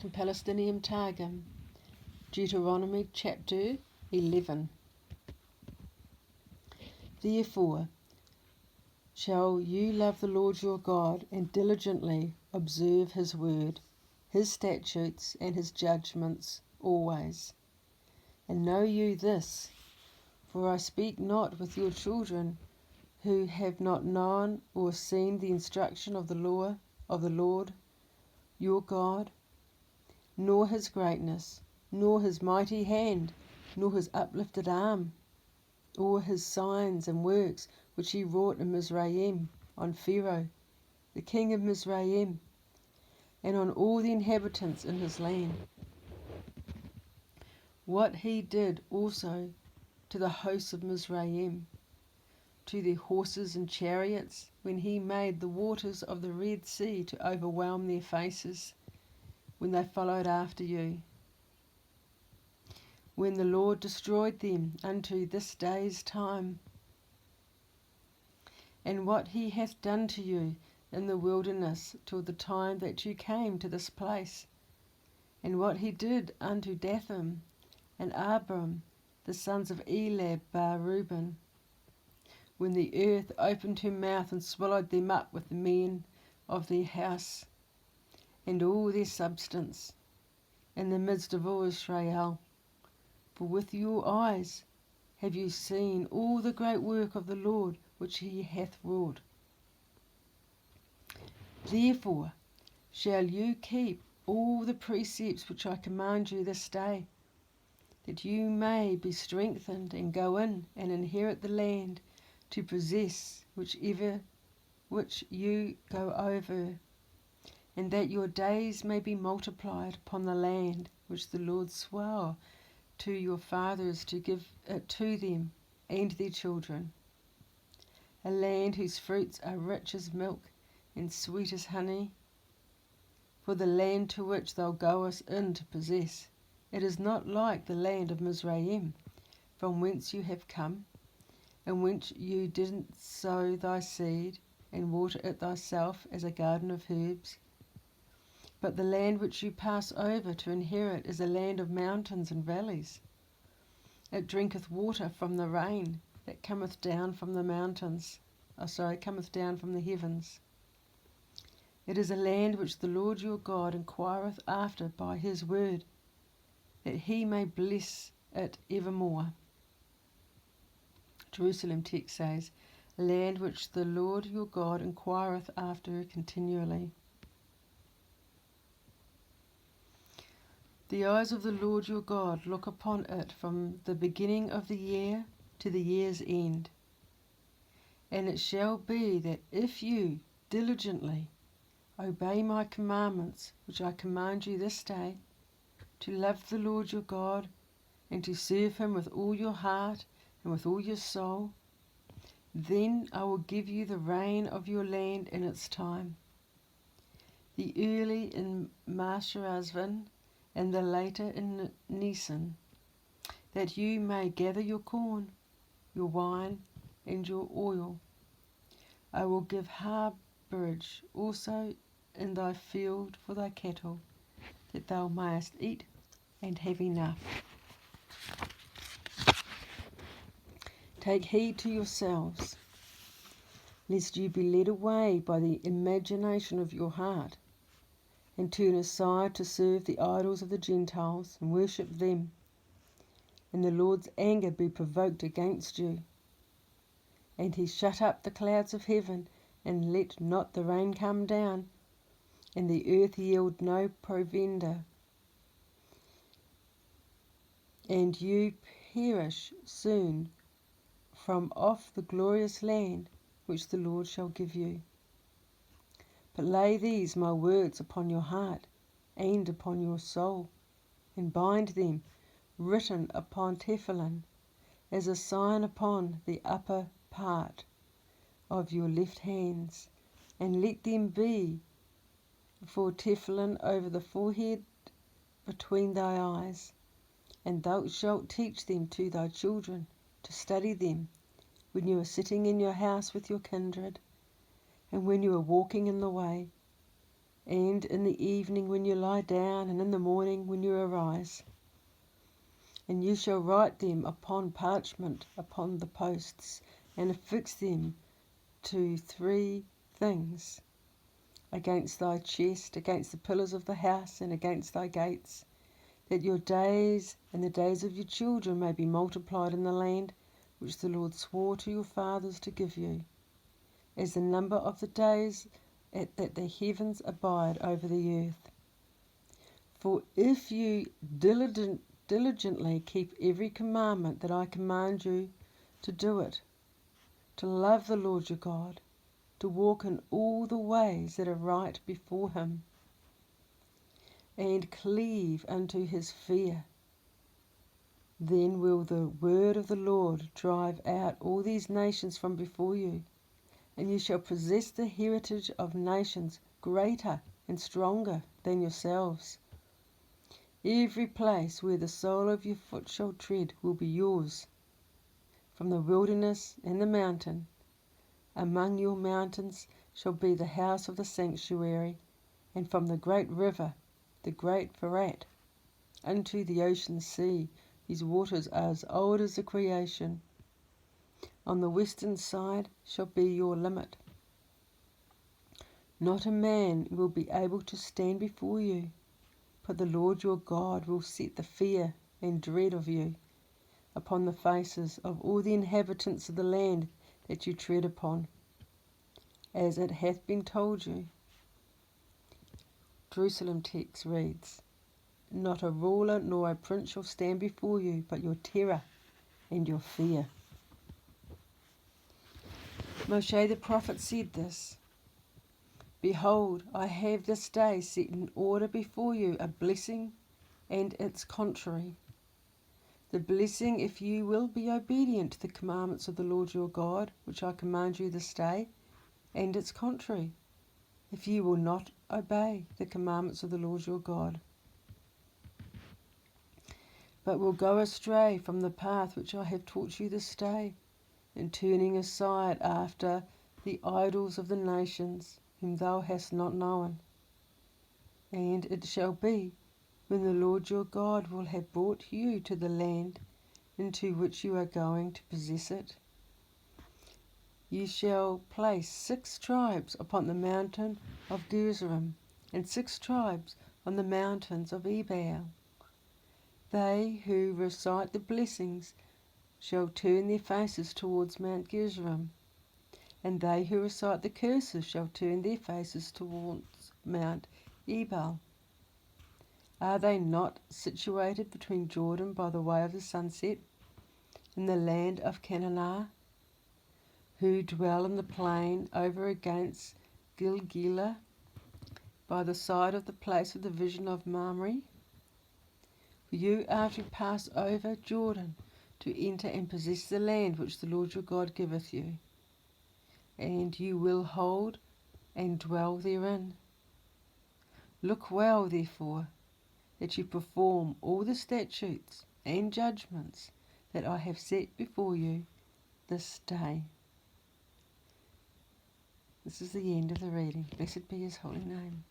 and Palestinian Targum, Deuteronomy chapter 11. Therefore shall you love the Lord your God, and diligently observe his word, his statutes, and his judgments always. And know you this, for I speak not with your children, who have not known or seen the instruction of the law of the Lord your God, nor his greatness, nor his mighty hand, nor his uplifted arm, or his signs and works which he wrought in Mizraim, on Pharaoh, the king of Mizraim, and on all the inhabitants in his land. What he did also to the hosts of Mizraim, to their horses and chariots, when he made the waters of the Red Sea to overwhelm their faces, when they followed after you, when the Lord destroyed them unto this day's time, and what he hath done to you in the wilderness till the time that you came to this place, and what he did unto Dathan and Abiram, the sons of Eliab bar Reuben, when the earth opened her mouth and swallowed them up with the men of their house, and all their substance, in the midst of all Israel. For with your eyes have you seen all the great work of the Lord which he hath wrought. Therefore shall you keep all the precepts which I command you this day, that you may be strengthened and go in and inherit the land to possess which you go over, and that your days may be multiplied upon the land which the Lord swore to your fathers to give it to them and their children, a land whose fruits are rich as milk and sweet as honey. For the land to which thou goest in to possess, it is not like the land of Mizraim, from whence you have come, in which you did sow thy seed, and water it thyself as a garden of herbs. But the land which you pass over to inherit is a land of mountains and valleys. It drinketh water from the rain that cometh down from the cometh down from the heavens. It is a land which the Lord your God inquireth after by his word, that he may bless it evermore. Jerusalem text says, a land which the Lord your God inquireth after continually. The eyes of the Lord your God look upon it from the beginning of the year to the year's end. And it shall be that if you diligently obey my commandments, which I command you this day, to love the Lord your God, and to serve him with all your heart and with all your soul, then I will give you the rain of your land in its time, the early in Masharazvan, and the later in Nisan, that you may gather your corn, your wine, and your oil. I will give harborage also in thy field for thy cattle, that thou mayest eat and have enough. Take heed to yourselves, lest you be led away by the imagination of your heart, and turn aside to serve the idols of the Gentiles, and worship them, and the Lord's anger be provoked against you, and he shut up the clouds of heaven, and let not the rain come down, and the earth yield no provender, and you perish soon from off the glorious land which the Lord shall give you. But lay these my words upon your heart and upon your soul, and bind them written upon tefillin, as a sign upon the upper part of your left hands, and let them be for tefillin over the forehead between thy eyes. And thou shalt teach them to thy children, to study them when you are sitting in your house with your kindred, and when you are walking in the way, and in the evening when you lie down, and in the morning when you arise. And you shall write them upon parchment upon the posts, and affix them to 3 things, against thy chest, against the pillars of the house, and against thy gates, that your days and the days of your children may be multiplied in the land which the Lord swore to your fathers to give you, as the number of the days that the heavens abide over the earth. For if you diligently keep every commandment that I command you to do it, to love the Lord your God, to walk in all the ways that are right before him, and cleave unto his fear, then will the word of the Lord drive out all these nations from before you, and you shall possess the heritage of nations greater and stronger than yourselves. Every place where the sole of your foot shall tread will be yours, from the wilderness and the mountain. Among your mountains shall be the house of the sanctuary, and from the great river, the great Pharat, unto the ocean sea, whose waters are as old as the creation. On the western side shall be your limit. Not a man will be able to stand before you, but the Lord your God will set the fear and dread of you upon the faces of all the inhabitants of the land that you tread upon, as it hath been told you. Jerusalem text reads, not a ruler nor a prince shall stand before you, but your terror and your fear. Moshe the prophet said this, behold, I have this day set in order before you a blessing and its contrary. The blessing, if you will be obedient to the commandments of the Lord your God, which I command you this day, and its contrary, if you will not obey the commandments of the Lord your God, but will go astray from the path which I have taught you this day, and turning aside after the idols of the nations whom thou hast not known. And it shall be, when the Lord your God will have brought you to the land into which you are going to possess it, you shall place 6 tribes upon the mountain of Gerizim, and 6 tribes on the mountains of Ebal. They who recite the blessings shall turn their faces towards Mount Gerizim, and they who recite the curses shall turn their faces towards Mount Ebal. Are they not situated between Jordan by the way of the sunset, in the land of Canaan, who dwell in the plain over against Gilgala, by the side of the place of the vision of Mamre? For you are to pass over Jordan, to enter and possess the land which the Lord your God giveth you, and you will hold and dwell therein. Look well, therefore, that you perform all the statutes and judgments that I have set before you this day. This is the end of the reading. Blessed be his holy name.